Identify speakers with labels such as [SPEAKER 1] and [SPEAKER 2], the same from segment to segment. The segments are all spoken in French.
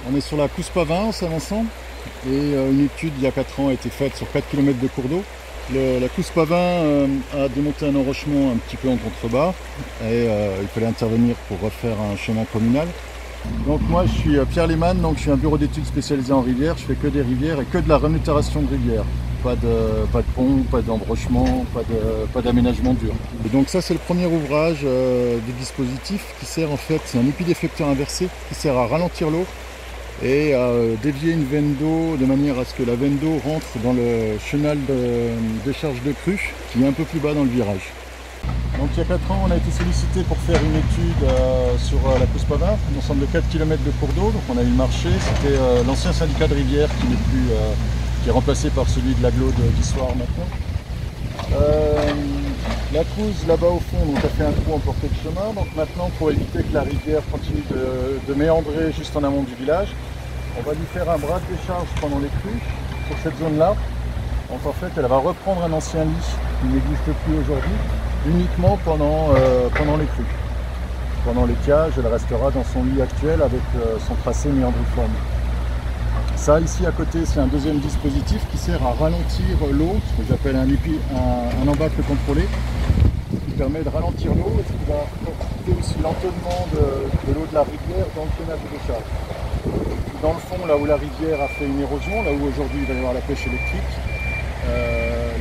[SPEAKER 1] On est sur la Couspavin en Saint-Vincent et une étude il y a 4 ans a été faite sur 4 km de cours d'eau. La Couspavin a démonté un enrochement un petit peu en contrebas et il fallait intervenir pour refaire un chemin communal. Donc moi je suis Pierre Lehmann, donc je suis un bureau d'études spécialisé en rivières, je fais que des rivières et que de la renaturation de rivières. Pas de pont, pas d'embrochement, pas d'aménagement dur. Et donc ça c'est le premier ouvrage du dispositif qui sert en fait, c'est un épidéflecteur inversé qui sert à ralentir l'eau et à dévier une veine d'eau de manière à ce que la veine d'eau rentre dans le chenal de décharge de crue qui est un peu plus bas dans le virage. Donc il y a 4 ans on a été sollicité pour faire une étude sur la Couspavin, un ensemble de 4 km de cours d'eau, donc on a eu le marché, c'était l'ancien syndicat de rivière qui n'est plus qui est remplacé par celui de l'aglo d'Issoire maintenant. La Couze là-bas au fond donc, a fait un trou en portée de chemin, donc maintenant pour éviter que la rivière continue de méandrer juste en amont du village, on va lui faire un bras de décharge pendant les crues sur cette zone-là. Donc en fait elle va reprendre un ancien lit qui n'existe plus aujourd'hui, uniquement pendant les crues. Pendant l'étiage, elle restera dans son lit actuel avec son tracé méandriforme. Ça ici à côté c'est un deuxième dispositif qui sert à ralentir l'eau, ce que j'appelle un embâcle contrôlé, qui permet de ralentir l'eau et qui va faciliter aussi l'entonnement de l'eau de la rivière dans le canal de décharge. Dans le fond, là où la rivière a fait une érosion, là où aujourd'hui il va y avoir la pêche électrique,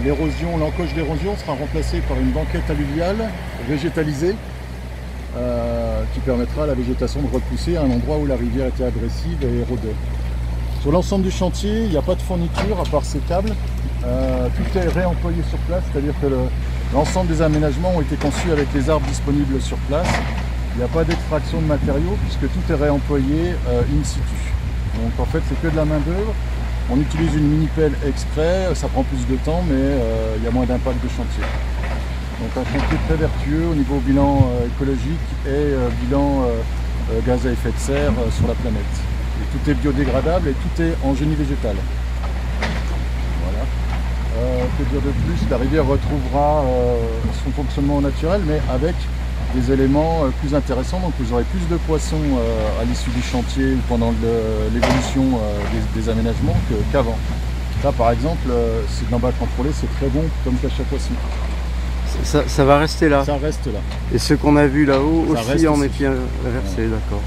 [SPEAKER 1] l'encoche d'érosion sera remplacée par une banquette alluviale végétalisée qui permettra à la végétation de repousser à un endroit où la rivière était agressive et érodée. Sur l'ensemble du chantier, il n'y a pas de fourniture à part ces câbles. Tout est réemployé sur place, c'est-à-dire que l'ensemble des aménagements ont été conçus avec les arbres disponibles sur place. Il n'y a pas d'extraction de matériaux puisque tout est réemployé in situ. Donc en fait, c'est que de la main-d'œuvre. On utilise une mini-pelle exprès, ça prend plus de temps, mais il y a moins d'impact de chantier. Donc un chantier très vertueux au niveau bilan écologique et bilan gaz à effet de serre sur la planète. Et tout est biodégradable et tout est en génie végétal. Voilà. Que dire de plus? La rivière retrouvera son fonctionnement naturel, mais avec des éléments plus intéressants. Donc vous aurez plus de poissons à l'issue du chantier ou pendant l'évolution des aménagements qu'avant. Là par exemple, c'est de l'embâcle contrôlé, c'est très bon comme cache à poisson.
[SPEAKER 2] Ça va rester là?
[SPEAKER 1] Ça reste là.
[SPEAKER 2] Et ce qu'on a vu là-haut aussi en épis inversé, d'accord.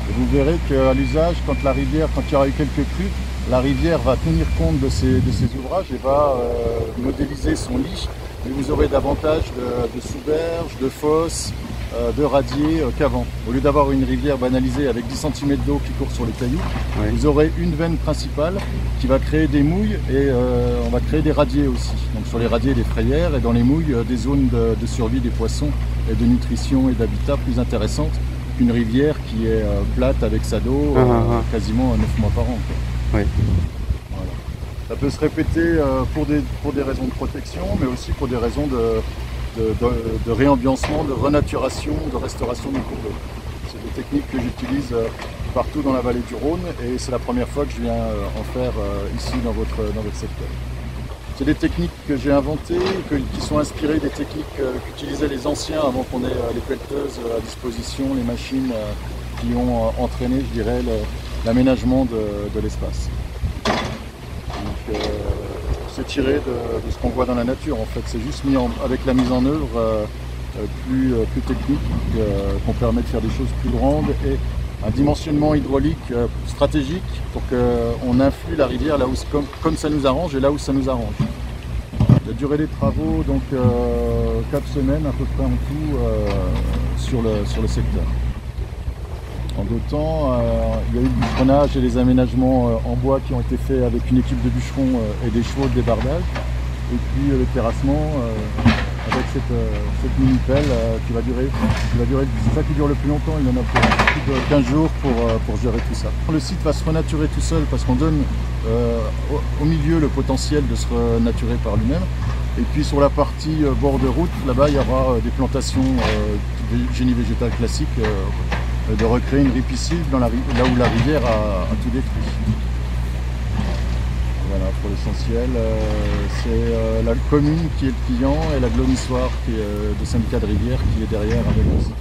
[SPEAKER 1] Et vous verrez qu'à l'usage, quand il y aura eu quelques crues, la rivière va tenir compte de ces ouvrages et va modéliser son lit. Et vous aurez davantage de sous-berges, de fosses, de radiers qu'avant. Au lieu d'avoir une rivière banalisée avec 10 cm d'eau qui court sur les cailloux, oui, vous aurez une veine principale qui va créer des mouilles et on va créer des radiers aussi. Donc sur les radiers des frayères et dans les mouilles des zones de survie des poissons et de nutrition et d'habitat plus intéressantes qu'une rivière qui est plate avec sa dos quasiment 9 mois par an.
[SPEAKER 2] Oui.
[SPEAKER 1] Voilà. Ça peut se répéter pour des raisons de protection, mais aussi pour des raisons de réambiancement, de renaturation, de restauration du cours d'eau. C'est des techniques que j'utilise partout dans la vallée du Rhône et c'est la première fois que je viens en faire ici dans votre secteur. C'est des techniques que j'ai inventées, qui sont inspirées des techniques qu'utilisaient les anciens avant qu'on ait les pelleteuses à disposition, les machines qui ont entraîné, je dirais, l'aménagement de l'espace. C'est tiré de ce qu'on voit dans la nature en fait, c'est juste avec la mise en œuvre plus technique qu'on permet de faire des choses plus grandes et un dimensionnement hydraulique stratégique pour qu'on influe la rivière là où, comme ça nous arrange et là où ça nous arrange. La durée des travaux, donc 4 semaines à peu près en tout sur le secteur. En 2 temps, il y a eu le bûcheronnage et les aménagements en bois qui ont été faits avec une équipe de bûcherons et des chevaux de débardage. Et puis le terrassement avec cette mini-pelle qui va durer, c'est ça qui dure le plus longtemps, il y en a pour plus de 15 jours pour gérer tout ça. Le site va se renaturer tout seul parce qu'on donne au milieu le potentiel de se renaturer par lui-même. Et puis sur la partie bord de route, là-bas il y aura des plantations de génie végétal classique, de recréer une ripisylve là où la rivière a tout détruit. Voilà, pour l'essentiel, c'est la commune qui est le client et l'agglo d'Issoire qui est de syndicat de rivière qui est derrière avec aussi.